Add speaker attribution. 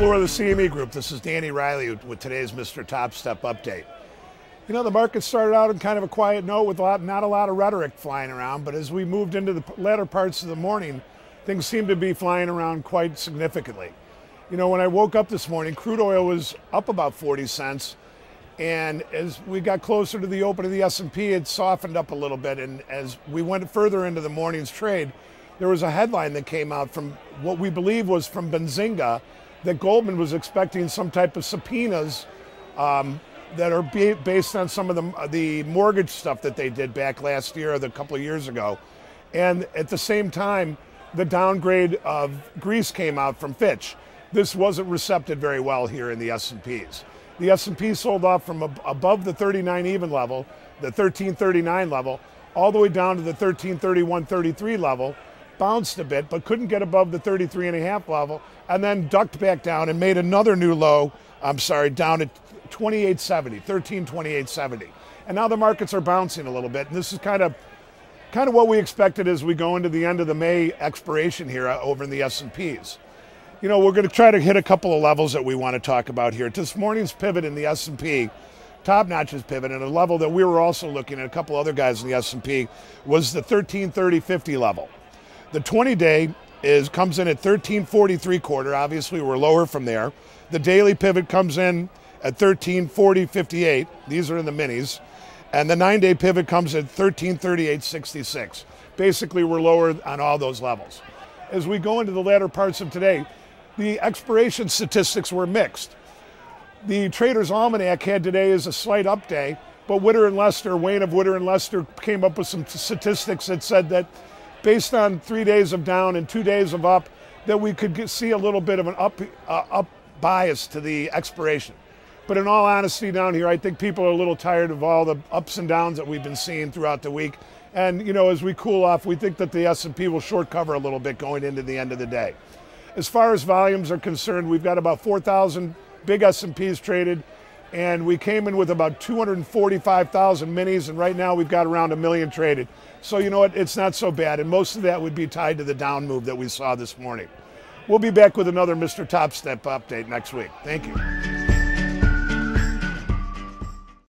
Speaker 1: floor of the CME Group. This is Danny Riley with today's MrTopStep update. You know, the market started out on kind of a quiet note with not a lot of rhetoric flying around, but as we moved into the latter parts of the morning, things seemed to be flying around quite significantly. You know, when I woke up this morning, crude oil was up about 40 cents, and as we got closer to the open of the S&P, it softened up a little bit, and as we went further into the morning's trade, there was a headline that came out from what we believe was from Benzinga, that Goldman was expecting some type of subpoenas that are based on some of the mortgage stuff that they did back last year or a couple of years ago. And at the same time, the downgrade of Greece came out from Fitch. This wasn't received very well here in the S&Ps. The S&P sold off from above the 39 even level, the 1339 level, all the way down to the 1331.33 level, bounced a bit, but couldn't get above the 33.5 level, and then ducked back down and made another new low, down at 28.70, 1328.70. And now the markets are bouncing a little bit, and this is kind of what we expected as we go into the end of the May expiration here over in the S&Ps. You know, we're going to try to hit a couple of levels that we want to talk about here. This morning's pivot in the S&P, top-notch's pivot, and a level that we were also looking at, a couple other guys in the S&P, was the 1330.50 level. The 20-day comes in at 1340.75. Obviously, we're lower from there. The daily pivot comes in at 1340.58. These are in the minis. And the 9-day pivot comes at 1338.66. Basically, we're lower on all those levels. As we go into the latter parts of today, the expiration statistics were mixed. The Trader's Almanac had today as a slight up day, but Wayne of Witter and Lester came up with some statistics that said that based on 3 days of down and 2 days of up, that we could see a little bit of an up bias to the expiration. But in all honesty down here, I think people are a little tired of all the ups and downs that we've been seeing throughout the week. And, you know, as we cool off, we think that the S&P will short cover a little bit going into the end of the day. As far as volumes are concerned, we've got about 4,000 big S&Ps traded, and we came in with about 245,000 minis, and right now we've got around 1 million traded. So you know what, it's not so bad, and most of that would be tied to the down move that we saw this morning. We'll be back with another MrTopStep update next week. Thank you.